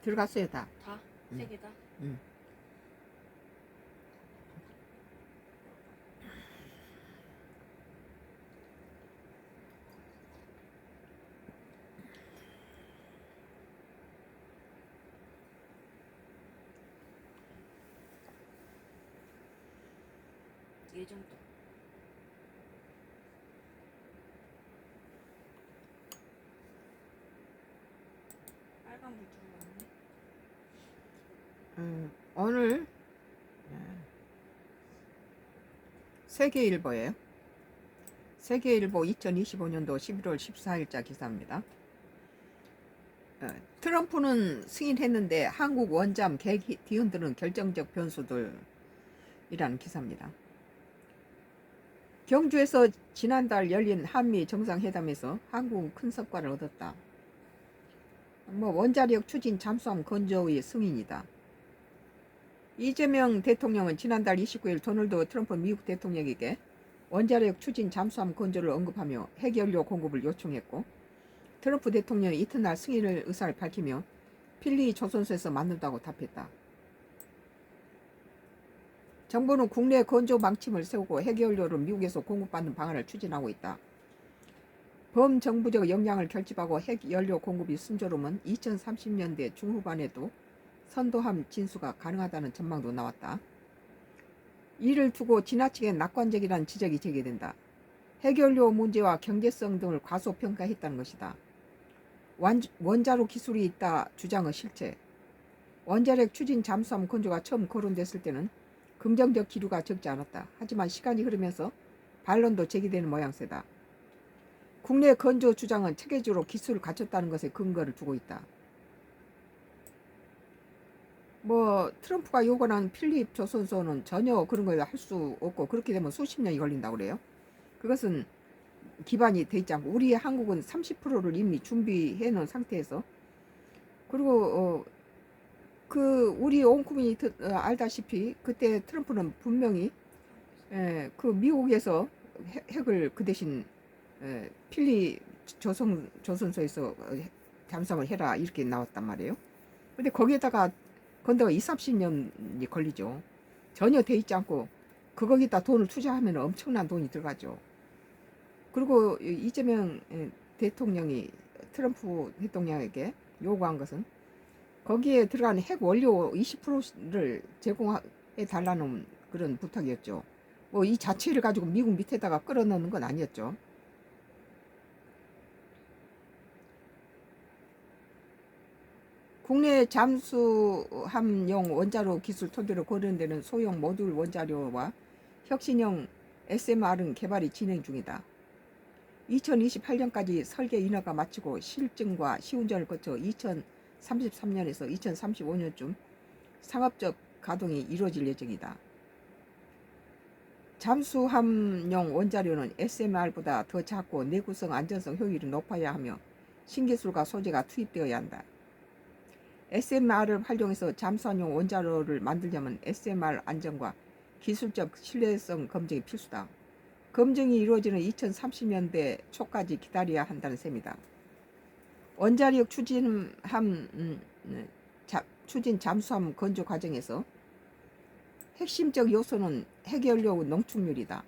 들어갔어요 다. 다? 응. 세 개 다? 응. 예정도. 빨간 불 들어왔네. 오늘 세계일보예요. 세계일보 2025년도 11월 14일자 기사입니다. 트럼프는 승인했는데 한국 원잠 계기 뒤흔드는 결정적 변수들이라는 기사입니다. 경주에서 지난달 열린 한미 정상회담에서 한국은 큰 성과를 얻었다. 원자력 추진 잠수함 건조의 승인이다. 이재명 대통령은 지난달 29일 도널드 트럼프 미국 대통령에게 원자력 추진 잠수함 건조를 언급하며 핵연료 공급을 요청했고, 트럼프 대통령이 이튿날 승인을 의사를 밝히며 필리 조선소에서 만든다고 답했다. 정부는 국내 건조 망침을 세우고 핵연료를 미국에서 공급받는 방안을 추진하고 있다. 범정부적 역량을 결집하고 핵연료 공급이 순조로우면 2030년대 중후반에도 선도함 진수가 가능하다는 전망도 나왔다. 이를 두고 지나치게 낙관적이라는 지적이 제기된다. 핵연료 문제와 경제성 등을 과소평가했다는 것이다. 원자로 기술이 있다 주장의 실체. 원자력 추진 잠수함 건조가 처음 거론됐을 때는 긍정적 기류가 적지 않았다. 하지만 시간이 흐르면서 반론도 제기되는 모양새다. 국내 건조 주장은 체계적으로 기술을 갖췄다는 것에 근거를 두고 있다. 트럼프가 요구하는 필립 조선소는 전혀 그런 걸 할 수 없고, 그렇게 되면 수십 년이 걸린다고 그래요. 그것은 기반이 돼 있지 않고, 우리 한국은 30%를 이미 준비해 놓은 상태에서, 그리고 우리 온 국민이 알다시피 그때 트럼프는 분명히 그 미국에서 핵을 그 대신 필리 조선소에서 잠수함을 해라 이렇게 나왔단 말이에요. 근데 거기에다가 건대가 20-30년이 걸리죠. 전혀 돼 있지 않고 거기다 돈을 투자하면 엄청난 돈이 들어가죠. 그리고 이재명 대통령이 트럼프 대통령에게 요구한 것은 거기에 들어가는 핵 원료 20%를 제공해 달라는 그런 부탁이었죠. 이 자체를 가지고 미국 밑에다가 끌어넣는 건 아니었죠. 국내 잠수함용 원자로 기술 토대로 거론되는 소형 모듈 원자료와 혁신형 SMR은 개발이 진행 중이다. 2028년까지 설계 인허가 마치고 실증과 시운전을 거쳐 2033년에서 2035년쯤 상업적 가동이 이루어질 예정이다. 잠수함용 원자료는 SMR보다 더 작고 내구성, 안전성, 효율이 높아야 하며 신기술과 소재가 투입되어야 한다. SMR을 활용해서 잠수함용 원자로를 만들려면 SMR 안전과 기술적 신뢰성 검증이 필수다. 검증이 이루어지는 2030년대 초까지 기다려야 한다는 셈이다. 원자력 추진 잠수함 건조 과정에서 핵심적 요소는 핵연료 농축률이다.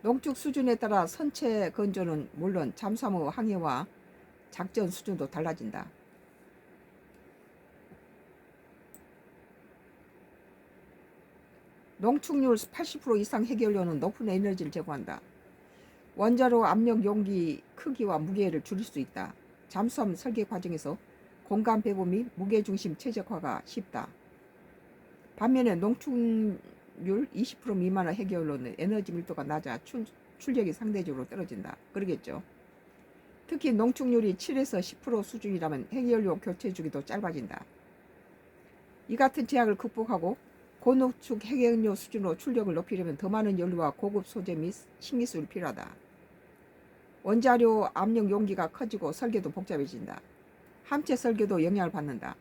농축 수준에 따라 선체 건조는 물론 잠수함의 항해와 작전 수준도 달라진다. 농축률 80% 이상 핵연료는 높은 에너지를 제공한다. 원자로 압력 용기 크기와 무게를 줄일 수 있다. 잠수함 설계 과정에서 공간 배분 및 무게중심 최적화가 쉽다. 반면에 농축률 20% 미만의 핵연료는 에너지 밀도가 낮아 출력이 상대적으로 떨어진다. 그러겠죠. 특히 농축률이 7에서 10% 수준이라면 핵연료 교체 주기도 짧아진다. 이 같은 제약을 극복하고 고농축 핵연료 수준으로 출력을 높이려면 더 많은 연료와 고급 소재 및 신기술이 필요하다. 원자료 압력 용기가 커지고 설계도 복잡해진다. 함체 설계도 영향을 받는다.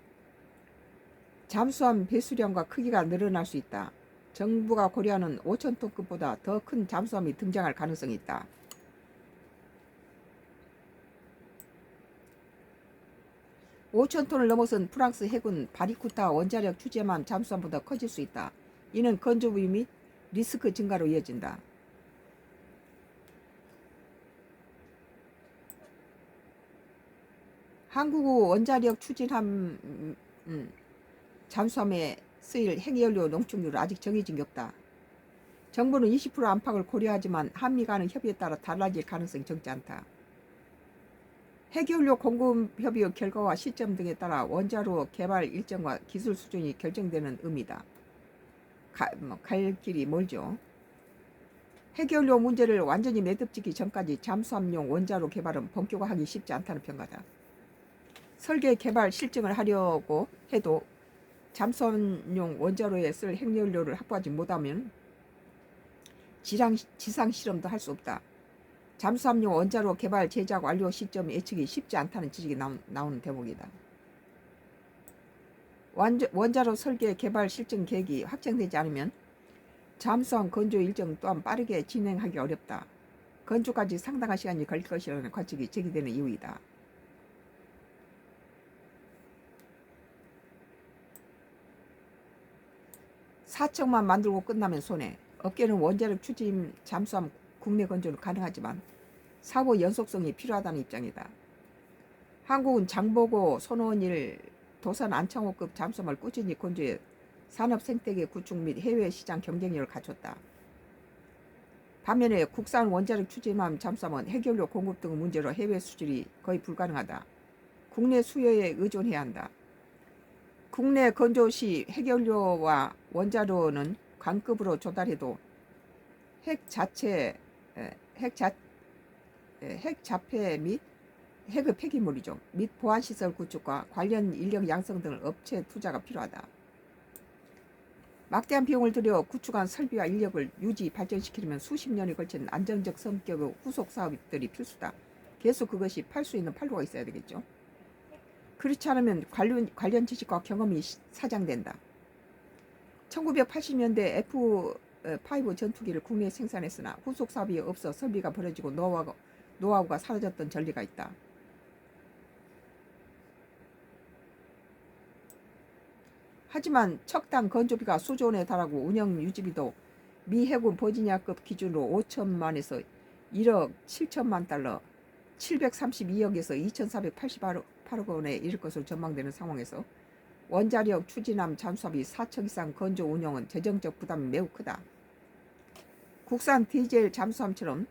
잠수함 배수량과 크기가 늘어날 수 있다. 정부가 고려하는 5,000톤급보다 더 큰 잠수함이 등장할 가능성이 있다. 5,000톤을 넘어선 프랑스 해군 바리쿠타 원자력 추진함 잠수함보다 커질 수 있다. 이는 건조비 및 리스크 증가로 이어진다. 한국의 원자력 추진함 잠수함에 쓰일 핵연료 농축률은 아직 정해진 게 없다. 정부는 20% 안팎을 고려하지만 한미 간의 협의에 따라 달라질 가능성이 적지 않다. 핵연료 공급 협의의 결과와 시점 등에 따라 원자로 개발 일정과 기술 수준이 결정되는 의미다. 갈 길이 멀죠. 핵연료 문제를 완전히 매듭짓기 전까지 잠수함용 원자로 개발은 본격화하기 쉽지 않다는 평가다. 설계 개발 실증을 하려고 해도 잠수함용 원자로에 쓸 핵연료를 확보하지 못하면 지상 실험도 할 수 없다. 잠수함용 원자로 개발 제작 완료 시점 예측이 쉽지 않다는 지적이 나오는 대목이다. 원자로 설계 개발 실증 계획이 확정되지 않으면 잠수함 건조 일정 또한 빠르게 진행하기 어렵다. 건조까지 상당한 시간이 걸릴 것이라는 관측이 제기되는 이유이다. 사척만 만들고 끝나면 손해. 업계는 원자력 추진 잠수함 국내 건조는 가능하지만 사고 연속성이 필요하다는 입장이다. 한국은 장보고 손원일 도산 안창호급 잠수함을 꾸준히 건조해 산업 생태계 구축 및 해외 시장 경쟁력을 갖췄다. 반면에 국산 원자력 추진함 잠수함은 핵연료 공급 등 문제로 해외 수출이 거의 불가능하다. 국내 수요에 의존해야 한다. 국내 건조 시 핵연료와 원자로는 관급으로 조달해도 핵 자체 및 핵의 폐기물이죠. 및 보안시설 구축과 관련 인력 양성 등을 업체 투자가 필요하다. 막대한 비용을 들여 구축한 설비와 인력을 유지 발전시키려면 수십 년에 걸친 안정적 성격의 후속 사업들이 필수다. 계속 그것이 팔 수 있는 판로가 있어야 되겠죠. 그렇지 않으면 관련 지식과 경험이 사장된다. 1980년대 F5 전투기를 국내에 생산했으나 후속 사업이 없어 설비가 버려지고 노하우가 사라졌던 전례가 있다. 하지만 척당 건조비가 수조 원에 달하고 운영 유지비도 미 해군 버지니아급 기준으로 5천만에서 1억 7천만 달러, 732억에서 2,488억 원에 이를 것으로 전망되는 상황에서 원자력 추진함 잠수함이 4척 이상 건조 운영은 재정적 부담이 매우 크다. 국산 디젤 잠수함처럼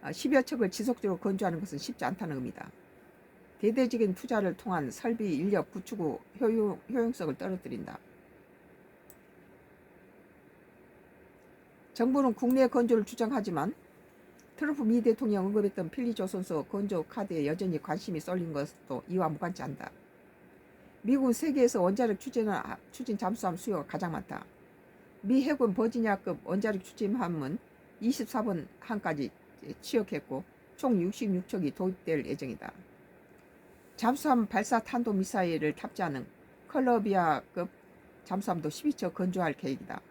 10여 척을 지속적으로 건조하는 것은 쉽지 않다는 의미다. 대대적인 투자를 통한 설비 인력 구축 후 효용성을 떨어뜨린다. 정부는 국내 건조를 주장하지만 트럼프 미 대통령 언급했던 필리조선소 건조 카드에 여전히 관심이 쏠린 것도 이와 무관치 않다. 미국은 세계에서 원자력 추진 잠수함 수요가 가장 많다. 미 해군 버지니아급 원자력 추진함은 24번 항까지 취역했고 총 66척이 도입될 예정이다. 잠수함 발사 탄도미사일을 탑재하는 컬러비아급 잠수함도 12척 건조할 계획이다.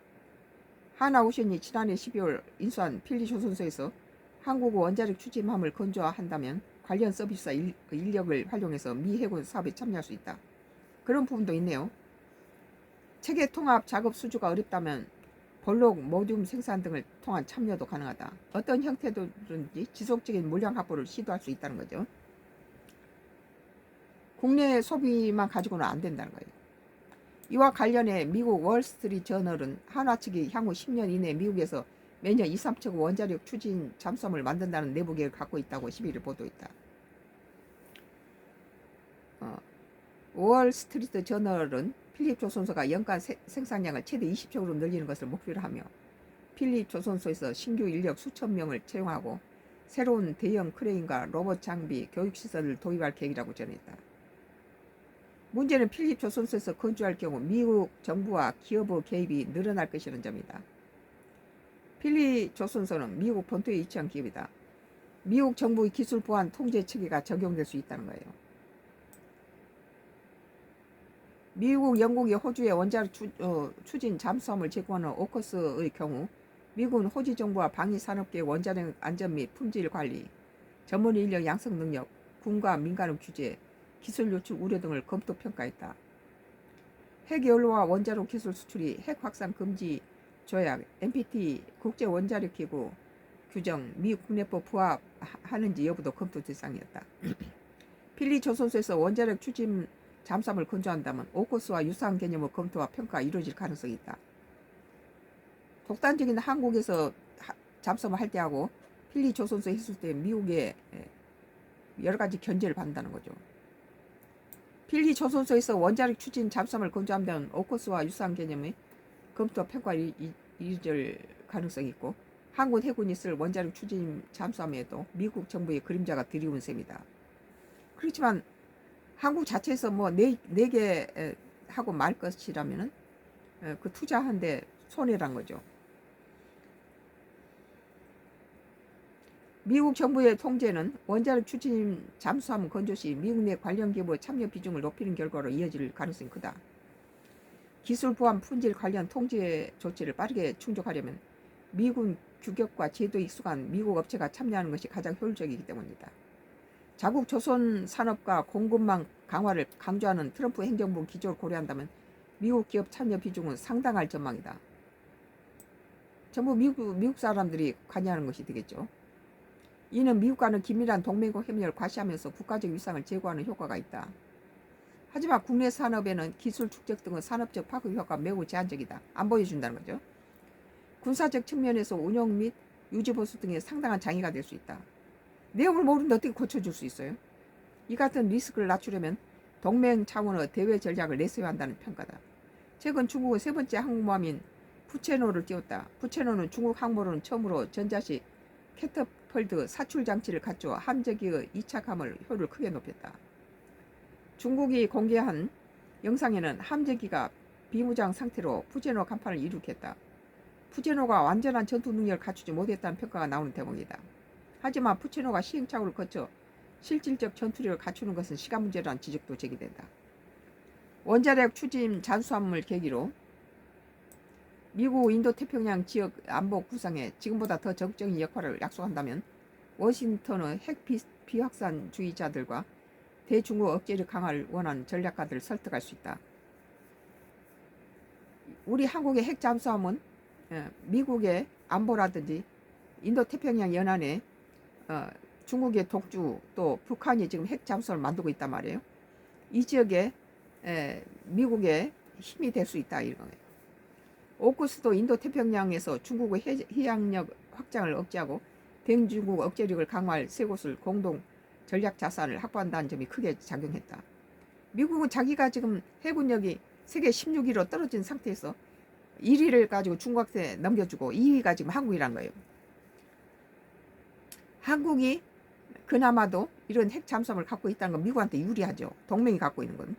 하나오션이 지난해 12월 인수한 필리조선소에서 한국 원자력 추진함을 건조한다면 관련 서비스와 인력을 활용해서 미 해군 사업에 참여할 수 있다. 그런 부분도 있네요. 체계 통합 작업 수주가 어렵다면 볼록 모듈 생산 등을 통한 참여도 가능하다. 어떤 형태든지 지속적인 물량 확보를 시도할 수 있다는 거죠. 국내 소비만 가지고는 안 된다는 거예요. 이와 관련해 미국 월스트리트 저널은 한화 측이 향후 10년 이내 미국에서 매년 2, 3척 원자력 추진 잠수함을 만든다는 내부 계획을 갖고 있다고 11일 보도했다. 월스트리트 저널은 필립조선소가 연간 생산량을 최대 20척으로 늘리는 것을 목표로 하며 필립조선소에서 신규 인력 수천 명을 채용하고 새로운 대형 크레인과 로봇 장비, 교육시설을 도입할 계획이라고 전했다. 문제는 필립조선소에서 건조할 경우 미국 정부와 기업의 개입이 늘어날 것이라는 점이다. 필립조선소는 미국 본토에 위치한 기업이다. 미국 정부의 기술 보안 통제 체계가 적용될 수 있다는 거예요. 미국, 영국이 호주에 원자력 추진 잠수함을 제공하는 오커스의 경우 미국은 호주 정부와 방위산업계의 원자력 안전 및 품질 관리, 전문 인력 양성 능력, 군과 민간의 규제, 기술 유출 우려 등을 검토 평가했다. 핵연료와 원자력 기술 수출이 핵 확산 금지 조약 NPT 국제 원자력 기구 규정 미 국내법 부합하는지 여부도 검토 대상이었다. 필리 조선소에서 원자력 추진 잠수함을 건조한다면 오코스와 유사한 개념의 검토와 평가가 이루어질 가능성이 있다. 독단적인 한국에서 잠수함을 할 때하고 필리 조선소 했을 때 미국의 여러 가지 견제를 받는다는 거죠. 필리 조선소에서 원자력 추진 잠수함을 건조하면 오코스와 유사한 개념의 검토와 평가가 이루어질 가능성이 있고 한국 해군이 쓸 원자력 추진 잠수함에도 미국 정부의 그림자가 드리운 셈이다. 그렇지만 한국 자체에서 뭐 네 개 하고 말 것이라면은 그 투자한데 손해란 거죠. 미국 정부의 통제는 원자력 추진 잠수함 건조 시 미국 내 관련 기업의 참여 비중을 높이는 결과로 이어질 가능성이 크다. 기술 보안 품질 관련 통제 조치를 빠르게 충족하려면 미군 규격과 제도에 익숙한 미국 업체가 참여하는 것이 가장 효율적이기 때문이다. 자국 조선 산업과 공급망 강화를 강조하는 트럼프 행정부 기조를 고려한다면 미국 기업 참여 비중은 상당할 전망이다. 전부 미국 사람들이 관여하는 것이 되겠죠. 이는 미국과는 긴밀한 동맹과 협력을 과시하면서 국가적 위상을 제고하는 효과가 있다. 하지만 국내 산업에는 기술 축적 등의 산업적 파급 효과가 매우 제한적이다. 안 보여준다는 거죠. 군사적 측면에서 운영 및 유지보수 등에 상당한 장애가 될 수 있다. 내용을 모르는데 어떻게 고쳐줄 수 있어요? 이 같은 리스크를 낮추려면 동맹 차원의 대외 전략을 내세워야 한다는 평가다. 최근 중국은 세 번째 항공모함인 푸체노를 띄웠다. 푸체노는 중국 항모로는 처음으로 전자식 캐터펄트 사출 장치를 갖추어 함재기의 이착함을 효율을 크게 높였다. 중국이 공개한 영상에는 함재기가 비무장 상태로 푸체노 간판을 이륙했다. 푸체노가 완전한 전투 능력을 갖추지 못했다는 평가가 나오는 대목이다. 하지만 푸체노가 시행착오를 거쳐 실질적 전투력을 갖추는 것은 시간 문제라는 지적도 제기된다. 원자력 추진 잠수함을 계기로 미국 인도태평양 지역 안보 구상에 지금보다 더 적극적인 역할을 약속한다면 워싱턴의 핵 비확산주의자들과 대중국 억제력 강화를 원하는 전략가들을 설득할 수 있다. 우리 한국의 핵 잠수함은 미국의 안보라든지 인도태평양 연안에 중국의 독주 또 북한이 지금 핵 잠수함을 만들고 있단 말이에요. 이 지역에 미국의 힘이 될 수 있다 이런 거예요. 오쿠스도 인도태평양에서 중국의 해양력 확장을 억제하고 대중국 억제력을 강화할 세 곳을 공동 전략 자산을 확보한다는 점이 크게 작용했다. 미국은 자기가 지금 해군력이 세계 16위로 떨어진 상태에서 1위를 가지고 중국한테 넘겨주고 2위가 지금 한국이란 거예요. 한국이 그나마도 이런 핵 잠수함을 갖고 있다는 건 미국한테 유리하죠. 동맹이 갖고 있는 건.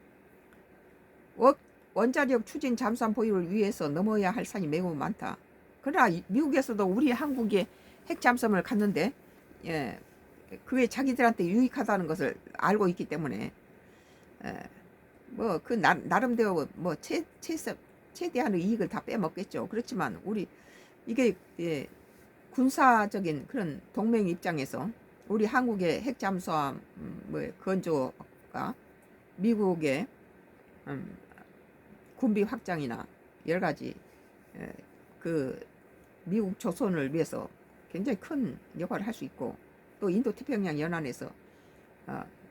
원자력 추진 잠수함 보유를 위해서 넘어야 할 산이 매우 많다. 그러나 미국에서도 우리 한국에 핵 잠수함을 갖는데 그게 자기들한테 유익하다는 것을 알고 있기 때문에 뭐 그 나름대로 뭐 최대한의 이익을 다 빼먹겠죠. 그렇지만 우리 이게 군사적인 그런 동맹 입장에서 우리 한국의 핵 잠수함 건조가 미국의 군비 확장이나 여러 가지 그 미국 조선을 위해서 굉장히 큰 역할을 할 수 있고 또 인도태평양 연안에서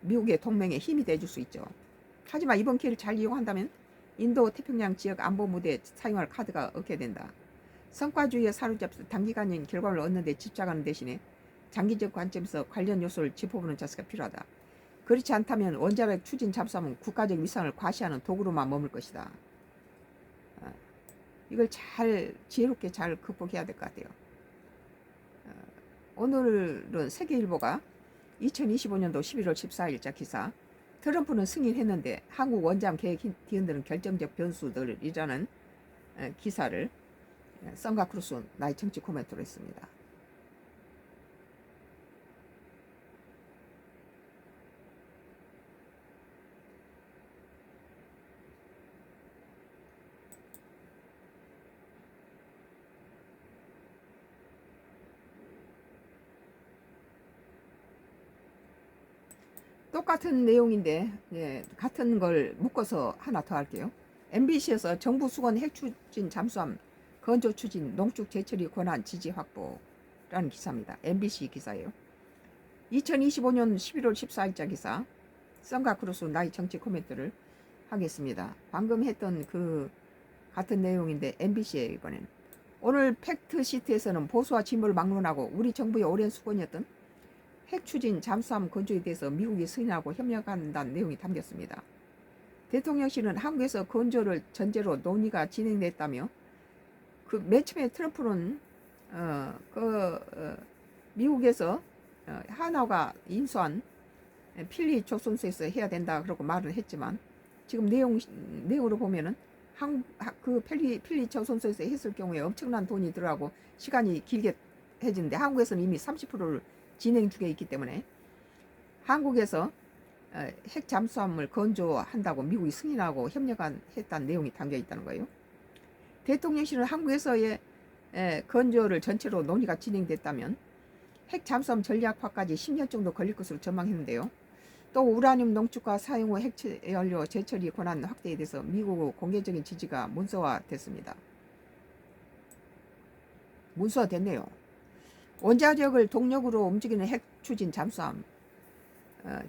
미국의 동맹에 힘이 돼줄 수 있죠. 하지만 이번 기회를 잘 이용한다면 인도태평양 지역 안보 무대에 사용할 카드가 얻게 된다. 성과주의에 사로잡혀 단기간인 결과를 얻는 데 집착하는 대신에 장기적 관점에서 관련 요소를 짚어보는 자세가 필요하다. 그렇지 않다면 원자력 추진 잠수함은 국가적 위상을 과시하는 도구로만 머물 것이다. 이걸 지혜롭게 잘 극복해야 될 것 같아요. 오늘은 세계일보가 2025년도 11월 14일자 기사 트럼프는 승인했는데 한국 원잠 계획 뒤흔드는 결정적 변수들이라는 기사를 썬가크루스 나의 정치 코멘트로 했습니다. 똑같은 내용인데 예, 같은 걸 묶어서 하나 더 할게요. MBC에서 정부 수건 핵 추진 잠수함 건조 추진 농축 제철이 권한 지지 확보라는 기사입니다. MBC 기사예요. 2025년 11월 14일자 기사. 썬가크루스 나이 정치 코멘트를 하겠습니다. 방금 했던 그 같은 내용인데 MBC에 이번엔 오늘 팩트시트에서는 보수와 진보를 막론하고 우리 정부의 오랜 수건이었던 핵 추진 잠수함 건조에 대해서 미국이 승인하고 협력한다는 내용이 담겼습니다. 대통령실은 한국에서 건조를 전제로 논의가 진행됐다며 그 맨 처음에 트럼프는 미국에서 한화가 인수한 필리 조선소에서 해야 된다 그러고 말은 했지만 지금 내용으로 보면은 그 필리 조선소에서 했을 경우에 엄청난 돈이 들어가고 시간이 길게 해지는데 한국에서는 이미 30%를 진행 중에 있기 때문에 한국에서 핵 잠수함을 건조한다고 미국이 승인하고 협력했다는 내용이 담겨 있다는 거예요. 대통령실은 한국에서의 건조를 전체로 논의가 진행됐다면 핵 잠수함 전략화까지 10년 정도 걸릴 것으로 전망했는데요. 또 우라늄 농축과 사용 후 핵연료 재처리 권한 확대에 대해서 미국의 공개적인 지지가 문서화됐습니다. 문서화됐네요. 원자력을 동력으로 움직이는 핵 추진 잠수함,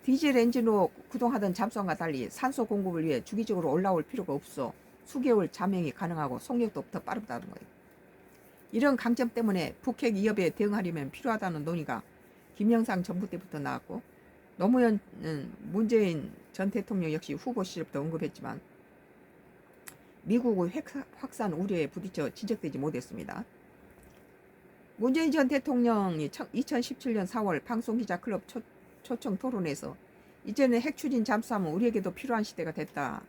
디젤 엔진으로 구동하던 잠수함과 달리 산소 공급을 위해 주기적으로 올라올 필요가 없어 수개월 잠행이 가능하고 속력도 더 빠르다는 거예요. 이런 강점 때문에 북핵 위협에 대응하려면 필요하다는 논의가 김영삼 정부 때부터 나왔고 노무현 문재인 전 대통령 역시 후보 시절부터 언급했지만 미국의 핵 확산 우려에 부딪혀 진척되지 못했습니다. 문재인 전 대통령이 2017년 4월 방송기자클럽 초청 토론에서 이제는 핵 추진 잠수함은 우리에게도 필요한 시대가 됐다.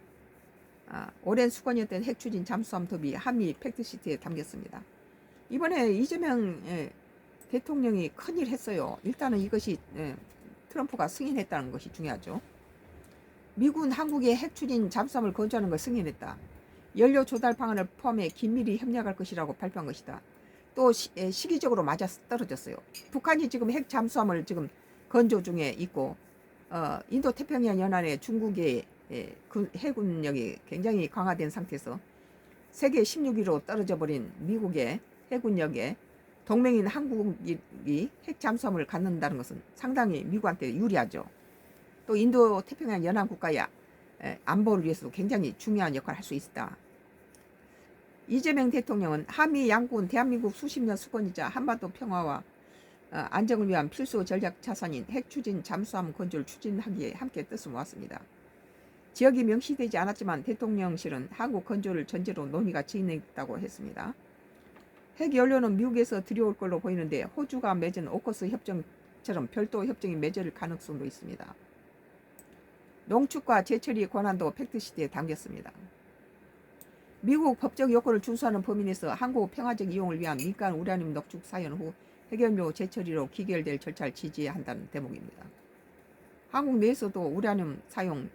오랜 수건이었던 핵 추진 잠수함 도입이 한미 팩트시트에 담겼습니다. 이번에 이재명 대통령이 큰일 했어요. 일단은 이것이 트럼프가 승인했다는 것이 중요하죠. 미군 한국의 핵 추진 잠수함을 건조하는 걸 승인했다. 연료 조달 방안을 포함해 긴밀히 협력할 것이라고 발표한 것이다. 또 시기적으로 맞아 떨어졌어요. 북한이 지금 핵 잠수함을 지금 건조 중에 있고 인도 태평양 연안에 중국의 그 해군력이 굉장히 강화된 상태에서 세계 16위로 떨어져 버린 미국의 해군력에 동맹인 한국이 핵 잠수함을 갖는다는 것은 상당히 미국한테 유리하죠. 또 인도 태평양 연안 국가의 안보를 위해서도 굉장히 중요한 역할을 할 수 있다. 이재명 대통령은 한미 양국은 대한민국 수십 년 수건이자 한반도 평화와 안정을 위한 필수 전략 자산인 핵 추진 잠수함 건조를 추진하기에 함께 뜻을 모았습니다. 지역이 명시되지 않았지만 대통령실은 한국 건조를 전제로 논의가 진행됐다고 했습니다. 핵 연료는 미국에서 들여올 걸로 보이는데 호주가 맺은 오커스 협정처럼 별도 협정이 맺을 가능성도 있습니다. 농축과 제철이 권한도 팩트시트에 담겼습니다. 미국 법적 요건을 준수하는 범위 내에서 한국 평화적 이용을 위한 민간 우라늄 농축 사연 후 핵연료 재처리로 기결될 절차를 지지한다는 대목입니다. 한국 내에서도 우라늄 사용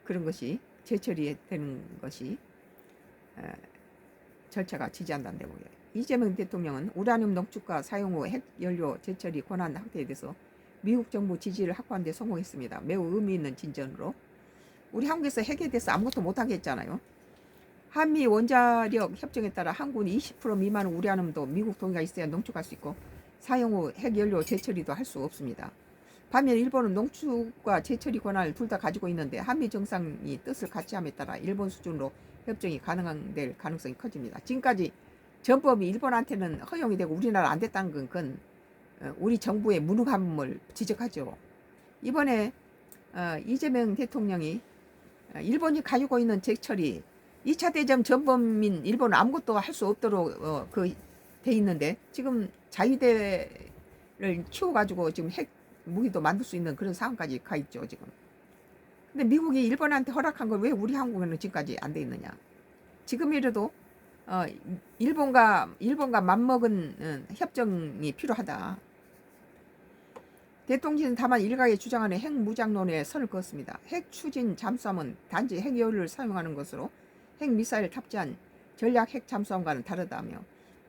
그런 것이 재처리되는 것이 절차가 지지한다는 대목이에요. 이재명 대통령은 우라늄 농축과 사용 후 핵연료 재처리 권한 확대에 대해서 미국 정부 지지를 확보하는 데 성공했습니다. 매우 의미 있는 진전으로. 우리 한국에서 핵에 대해서 아무것도 못하게 했잖아요. 한미 원자력 협정에 따라 한국은 20% 미만 우라늄도 미국 동의가 있어야 농축할 수 있고 사용 후 핵연료 재처리도 할 수 없습니다. 반면 일본은 농축과 재처리 권한을 둘 다 가지고 있는데 한미 정상이 뜻을 같이 함에 따라 일본 수준으로 협정이 가능될 가능성이 커집니다. 지금까지 전법이 일본한테는 허용이 되고 우리나라 안 됐다는 건 그건 우리 정부의 무능함을 지적하죠. 이번에 이재명 대통령이 일본이 가지고 있는 재처리 2차 대전 전범인 일본은 아무것도 할 수 없도록 돼 있는데 지금 자위대를 키워가지고 지금 핵 무기도 만들 수 있는 그런 상황까지 가 있죠 지금. 근데 미국이 일본한테 허락한 걸 왜 우리 한국에는 지금까지 안 돼 있느냐? 지금이라도 일본과 맞먹은 협정이 필요하다. 대통령은 다만 일각의 주장하는 핵 무장론에 선을 그었습니다. 핵 추진 잠수함은 단지 핵연료를 사용하는 것으로 핵 미사일 탑재한 전략 핵 잠수함과는 다르다며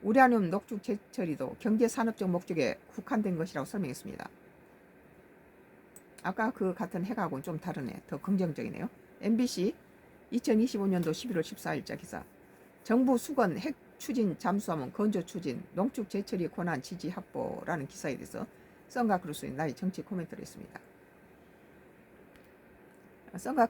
우라늄 농축 재처리도 경제 산업적 목적에 국한된 것이라고 설명했습니다. 아까 그 같은 핵하고는 좀 다르네. 더 긍정적이네요. MBC 2025년도 11월 14일자 기사. 정부 수건 핵 추진 잠수하면 건조 추진 농축 재처리 권한 지지 확보라는 기사에 대해서 썬가 크루스의 나의 정치 코멘트를 했습니다. 썬가